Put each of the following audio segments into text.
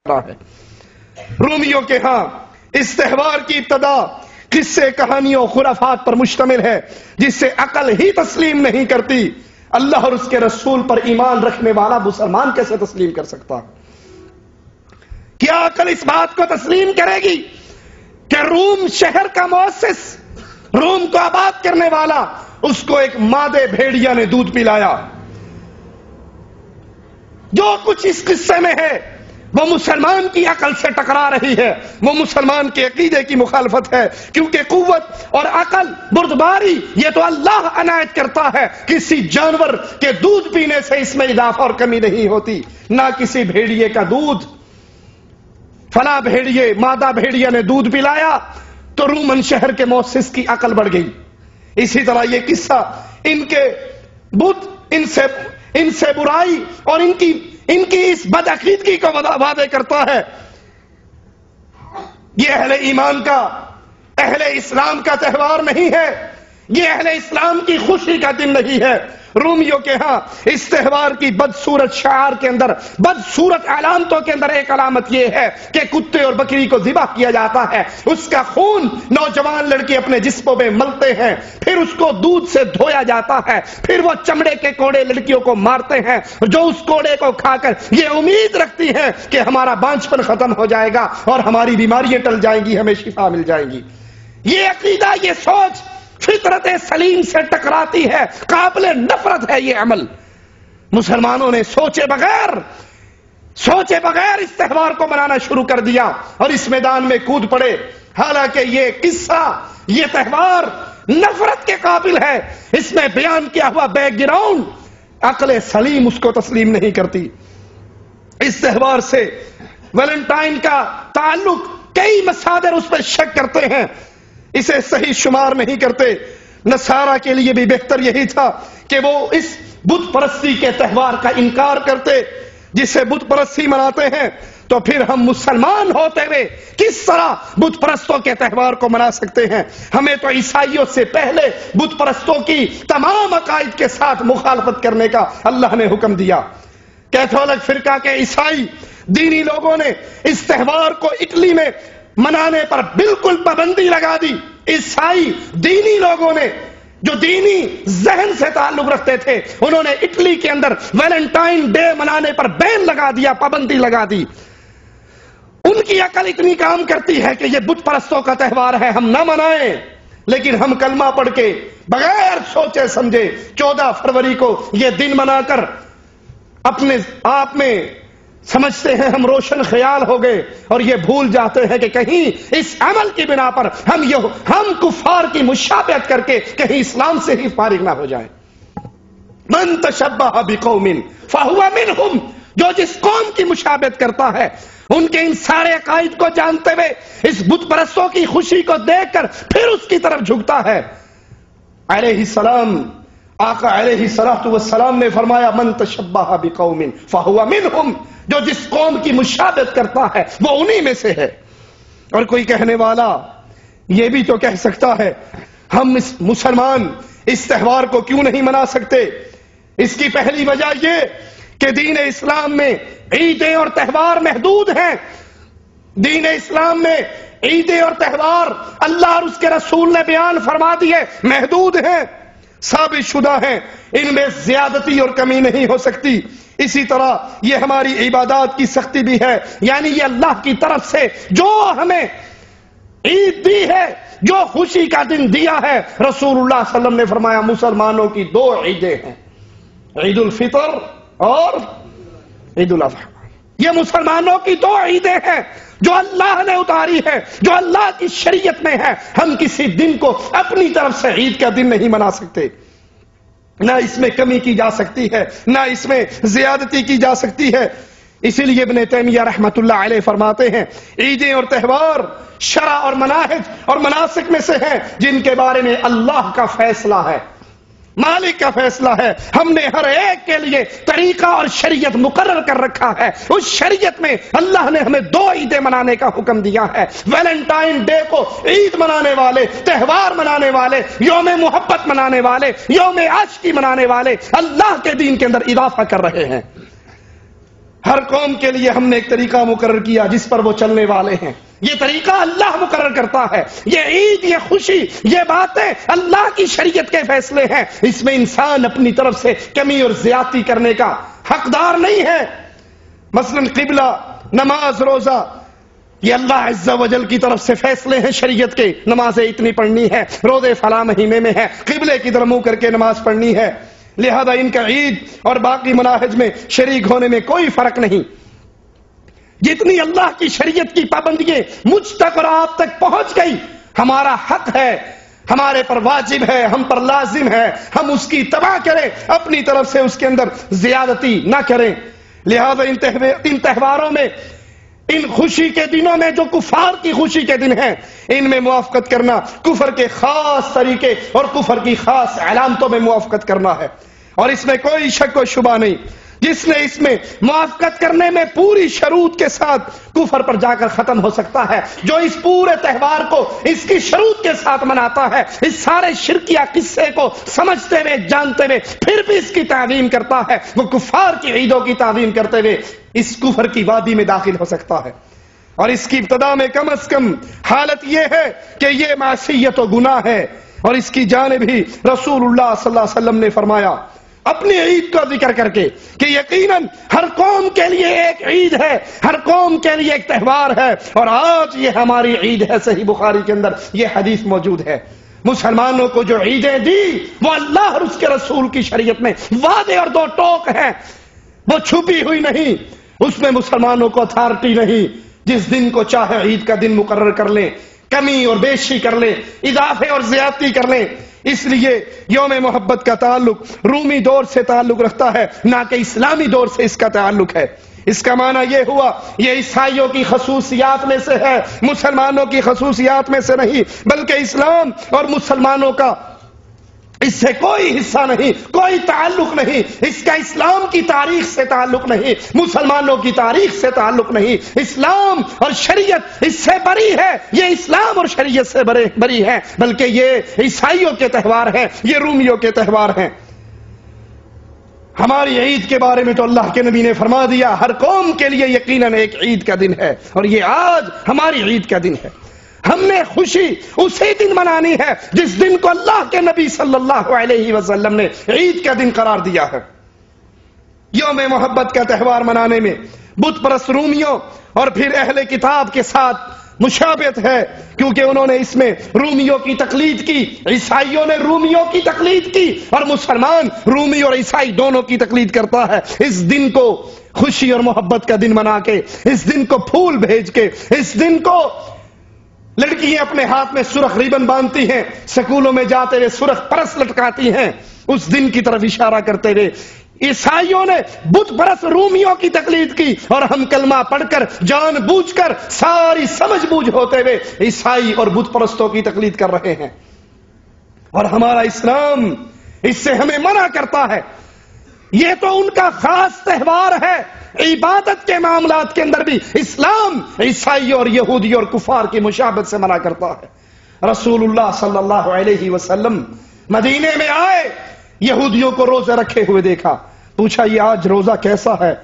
ہے۔ رومیوں کے ہاں اس تہوار کی ابتدا قصے کہانیوں خرافات پر مشتمل ہے جسے عقل ہی تسلیم نہیں کرتی۔ اللہ اور اس کے رسول پر ایمان رکھنے والا مسلمان کیسے تسلیم کر سکتا؟ کیا عقل اس بات کو تسلیم کرے گی کہ روم شہر کا مؤسس، روم کو آباد کرنے والا، اس کو ایک مادے بھیڑیا نے دودھ پلایا؟ جو کچھ اس قصے میں ہے وہ مسلمان کی عقل سے ٹکرا رہی ہے، وہ مسلمان کے عقیدے کی مخالفت ہے، کیونکہ قوت اور عقل بردباری یہ تو اللہ عنایت کرتا ہے، کسی جانور کے دودھ پینے سے اس میں اضافہ اور کمی نہیں ہوتی، نہ کسی بھیڑیے کا دودھ۔ فلاں بھیڑیے، مادہ بھیڑیا نے دودھ پلایا تو رومن شہر کے مؤسس کی عقل بڑھ گئی۔ اسی طرح یہ قصہ ان کے بت، ان سے برائی اور ان کی اس بدعقیدگی کو وعدے کرتا ہے۔ یہ اہل ایمان کا، اہل اسلام کا تہوار نہیں ہے، یہ اہل اسلام کی خوشی کا دن نہیں ہے۔ رومیوں کے ہاں اس تہوار کی بدصورت شعار کے اندر، بدصورت علامتوں کے اندر ایک علامت یہ ہے کہ کتے اور بکری کو ذبح کیا جاتا ہے، اس کا خون نوجوان لڑکے اپنے جسموں میں ملتے ہیں، پھر اس کو دودھ سے دھویا جاتا ہے، پھر وہ چمڑے کے کوڑے لڑکیوں کو مارتے ہیں جو اس کوڑے کو کھا کر یہ امید رکھتی ہیں کہ ہمارا بانجپن ختم ہو جائے گا اور ہماری بیماریاں ٹل جائیں گی، ہمیں شفا مل جائے گی۔ یہ عقیدہ، یہ سوچ فطرت سلیم سے ٹکراتی ہے، قابل نفرت ہے یہ عمل۔ مسلمانوں نے سوچے بغیر اس تہوار کو منانا شروع کر دیا اور اس میدان میں کود پڑے، حالانکہ یہ قصہ، یہ تہوار نفرت کے قابل ہے، اس میں بیان کیا ہوا بیک گراؤنڈ عقل سلیم اس کو تسلیم نہیں کرتی۔ اس تہوار سے ویلنٹائن کا تعلق، کئی مصادر اس پر شک کرتے ہیں، اسے صحیح شمار نہیں کرتے۔ نصارہ کے لیے بھی بہتر یہی تھا کہ وہ اس بت پرستی کے تہوار کا انکار کرتے جسے بت پرستی مناتے ہیں، تو پھر ہم مسلمان ہوتے ہوئے کس طرح بت پرستوں کے تہوار کو منا سکتے ہیں؟ ہمیں تو عیسائیوں سے پہلے بت پرستوں کی تمام عقائد کے ساتھ مخالفت کرنے کا اللہ نے حکم دیا۔ کیتھولک فرقہ کے عیسائی دینی لوگوں نے اس تہوار کو اٹلی میں منانے پر بالکل پابندی لگا دی۔ عیسائی دینی لوگوں نے، جو دینی ذہن سے تعلق رکھتے تھے، انہوں نے اٹلی کے اندر ویلنٹائن ڈے منانے پر بین لگا دیا، پابندی لگا دی۔ ان کی عقل اتنی کام کرتی ہے کہ یہ بت پرستوں کا تہوار ہے، ہم نہ منائیں، لیکن ہم کلمہ پڑھ کے بغیر سوچے سمجھے 14 فروری کو یہ دن منا کر اپنے آپ میں سمجھتے ہیں ہم روشن خیال ہو گئے، اور یہ بھول جاتے ہیں کہ کہیں اس عمل کی بنا پر ہم کفار کی مشابہت کر کے کہیں اسلام سے ہی فارغ نہ ہو جائیں۔ من تشبہ بقوم فہو منہم، جو جس قوم کی مشابہت کرتا ہے، ان کے ان سارے عقائد کو جانتے ہوئے اس بت پرستوں کی خوشی کو دیکھ کر پھر اس کی طرف جھکتا ہے۔ علیہ السلام، آقا علیہ الصلوۃ والسلام نے فرمایا من تشبہ بقوم فہو منہم، جو جس قوم کی مشابہت کرتا ہے وہ انہی میں سے ہے۔ اور کوئی کہنے والا یہ بھی تو کہہ سکتا ہے ہم مسلمان اس تہوار کو کیوں نہیں منا سکتے؟ اس کی پہلی وجہ یہ کہ دین اسلام میں عیدیں اور تہوار محدود ہیں۔ دین اسلام میں عیدیں اور تہوار اللہ اور اس کے رسول نے بیان فرما دیے محدود ہیں، ثابت شدہ ہیں، ان میں زیادتی اور کمی نہیں ہو سکتی۔ اسی طرح یہ ہماری عبادات کی سختی بھی ہے، یعنی یہ اللہ کی طرف سے جو ہمیں عید دی ہے، جو خوشی کا دن دیا ہے، رسول اللہ صلی اللہ علیہ وسلم نے فرمایا مسلمانوں کی 2 عیدیں ہیں، عید الفطر اور عید الاضحیٰ۔ یہ مسلمانوں کی 2 عیدیں ہیں جو اللہ نے اتاری ہے، جو اللہ کی شریعت میں ہے۔ ہم کسی دن کو اپنی طرف سے عید کا دن نہیں منا سکتے، نہ اس میں کمی کی جا سکتی ہے، نہ اس میں زیادتی کی جا سکتی ہے۔ اسی لیے ابن تیمیہ رحمۃ اللہ علیہ فرماتے ہیں عیدیں اور تہوار شرع اور مناہج اور مناسک میں سے ہیں جن کے بارے میں اللہ کا فیصلہ ہے، مالک کا فیصلہ ہے۔ ہم نے ہر ایک کے لیے طریقہ اور شریعت مقرر کر رکھا ہے۔ اس شریعت میں اللہ نے ہمیں 2 عیدیں منانے کا حکم دیا ہے۔ ویلنٹائن ڈے کو عید منانے والے، تہوار منانے والے، یوم محبت منانے والے، یوم عاشقی منانے والے اللہ کے دین کے اندر اضافہ کر رہے ہیں۔ ہر قوم کے لیے ہم نے ایک طریقہ مقرر کیا جس پر وہ چلنے والے ہیں. یہ طریقہ اللہ مقرر کرتا ہے. یہ عید، یہ خوشی، یہ باتیں اللہ کی شریعت کے فیصلے ہیں. اس میں انسان اپنی طرف سے کمی اور زیادتی کرنے کا حقدار نہیں ہے. مثلا قبلہ، نماز، روزہ، یہ اللہ عز و جل کی طرف سے فیصلے ہیں شریعت کے. نمازیں اتنی پڑھنی ہے، روزے فلاں مہینے میں ہے، قبلے کی طرف منہ کر کے نماز پڑھنی ہے. لہذا ان کا عید اور باقی مناہج میں شریک ہونے میں کوئی فرق نہیں. جتنی اللہ کی شریعت کی پابندیاں مجھ تک اور آپ تک پہنچ گئی، ہمارا حق ہے، ہمارے پر واجب ہے، ہم پر لازم ہے، ہم اس کی اتباع کریں، اپنی طرف سے اس کے اندر زیادتی نہ کریں. لہذا ان تہواروں میں، ان خوشی کے دنوں میں جو کفار کی خوشی کے دن ہیں، ان میں موافقت کرنا کفر کے خاص طریقے اور کفر کی خاص علامتوں میں موافقت کرنا ہے. اور اس میں کوئی شک و شبہ نہیں، جس نے اس میں موافقت کرنے میں پوری شروط کے ساتھ کفر پر جا کر ختم ہو سکتا ہے. جو اس پورے تہوار کو اس کی شروط کے ساتھ مناتا ہے، اس سارے شرکیہ قصے کو سمجھتے ہوئے، جانتے ہوئے پھر بھی اس کی تعظیم کرتا ہے، وہ کفار کی عیدوں کی تعظیم کرتے ہوئے اس کفر کی وادی میں داخل ہو سکتا ہے. اور اس کی ابتدا میں کم از کم حالت یہ ہے کہ یہ معصیت و گناہ ہے. اور اس کی جانب ہی رسول اللہ صلی اللہ علیہ وسلم نے فرمایا اپنی عید کا ذکر کر کے کہ یقیناً ہر قوم کے لیے ایک عید ہے، ہر قوم کے لیے ایک تہوار ہے، اور آج یہ ہماری عید ہے. صحیح بخاری کے اندر یہ حدیث موجود ہے. مسلمانوں کو جو عیدیں دی وہ اللہ اور اس کے رسول کی شریعت میں واضح اور دو ٹوک ہیں، وہ چھپی ہوئی نہیں. اس میں مسلمانوں کو اتھارٹی نہیں، جس دن کو چاہے عید کا دن مقرر کر لیں، کمی اور بیشی کر لیں، اضافے اور زیادتی کر لیں. اس لیے یوم محبت کا تعلق رومی دور سے تعلق رکھتا ہے، نہ کہ اسلامی دور سے اس کا تعلق ہے. اس کا معنی یہ ہوا یہ عیسائیوں کی خصوصیات میں سے ہے، مسلمانوں کی خصوصیات میں سے نہیں، بلکہ اسلام اور مسلمانوں کا اس سے کوئی حصہ نہیں، کوئی تعلق نہیں. اس کا اسلام کی تاریخ سے تعلق نہیں، مسلمانوں کی تاریخ سے تعلق نہیں. اسلام اور شریعت اس سے بری ہے، یہ اسلام اور شریعت سے بری ہے، بلکہ یہ عیسائیوں کے تہوار ہیں، یہ رومیوں کے تہوار ہیں. ہماری عید کے بارے میں تو اللہ کے نبی نے فرما دیا ہر قوم کے لیے یقیناً ایک عید کا دن ہے، اور یہ آج ہماری عید کا دن ہے. ہم نے خوشی اسی دن منانی ہے جس دن کو اللہ کے نبی صلی اللہ علیہ وسلم نے عید کا دن قرار دیا ہے. یوم محبت کا تہوار منانے میں بت پرست رومیوں اور پھر اہل کتاب کے ساتھ مشابہت ہے، کیونکہ انہوں نے اس میں رومیوں کی تقلید کی، عیسائیوں نے رومیوں کی تقلید کی، اور مسلمان رومی اور عیسائی دونوں کی تقلید کرتا ہے. اس دن کو خوشی اور محبت کا دن منا کے، اس دن کو پھول بھیج کے، اس دن کو لڑکیاں اپنے ہاتھ میں سرخ ریبن باندھتی ہیں، سکولوں میں جاتے ہوئے سرخ پرس لٹکاتی ہیں، اس دن کی طرف اشارہ کرتے ہوئے عیسائیوں نے بت پرست رومیوں کی تقلید کی، اور ہم کلمہ پڑھ کر جان بوجھ کر ساری سمجھ بوجھ ہوتے ہوئے عیسائی اور بت پرستوں کی تقلید کر رہے ہیں. اور ہمارا اسلام اس سے ہمیں منع کرتا ہے. یہ تو ان کا خاص تہوار ہے. عبادت کے معاملات کے اندر بھی اسلام عیسائیوں اور یہودیوں اور کفار کی مشابہت سے منع کرتا ہے. رسول اللہ صلی اللہ علیہ وسلم مدینے میں آئے، یہودیوں کو روزہ رکھے ہوئے دیکھا، پوچھا یہ آج روزہ کیسا ہے؟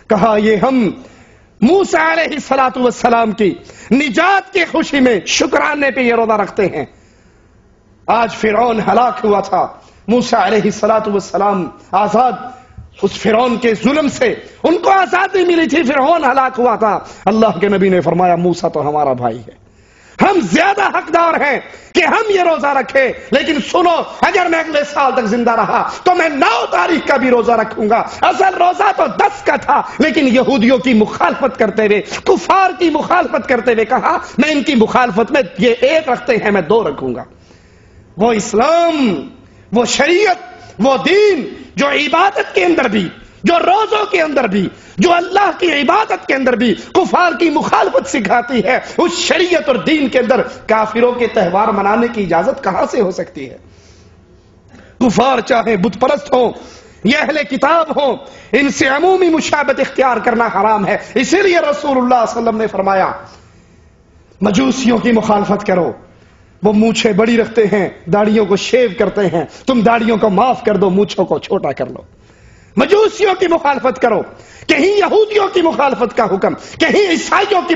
کہا یہ ہم موسیٰ علیہ السلام کی نجات کی خوشی میں شکرانے پہ یہ روزہ رکھتے ہیں. آج فرعون ہلاک ہوا تھا، موسیٰ علیہ السلام آزاد، اس فرعون کے ظلم سے ان کو آزادی ملی تھی، فرعون ہلاک ہوا تھا. اللہ کے نبی نے فرمایا موسیٰ تو ہمارا بھائی ہے، ہم زیادہ حقدار ہیں کہ ہم یہ روزہ رکھیں، لیکن سنو اگر میں اگلے سال تک زندہ رہا تو میں 9 تاریخ کا بھی روزہ رکھوں گا. اصل روزہ تو 10 کا تھا، لیکن یہودیوں کی مخالفت کرتے ہوئے، کفار کی مخالفت کرتے ہوئے کہا میں ان کی مخالفت میں یہ 1 رکھتے ہیں میں 2 رکھوں گا. وہ اسلام، وہ شریعت، وہ دین جو عبادت کے اندر بھی، جو روزوں کے اندر بھی، جو اللہ کی عبادت کے اندر بھی کفار کی مخالفت سکھاتی ہے، اس شریعت اور دین کے اندر کافروں کے تہوار منانے کی اجازت کہاں سے ہو سکتی ہے؟ کفار چاہے بت پرست ہوں یا اہل کتاب ہوں، ان سے عمومی مشابہت اختیار کرنا حرام ہے. اسی لیے رسول اللہ صلی اللہ علیہ وسلم نے فرمایا مجوسیوں کی مخالفت کرو، وہ مونچھیں بڑی رکھتے ہیں، داڑھیوں کو شیو کرتے ہیں، تم داڑھیوں کو معاف کر دو، مونچھوں کو چھوٹا کر لو. مجوسیوں کی مخالفت کرو، کہیں یہودیوں کی مخالفت کا حکم، کہیں عیسائیوں کی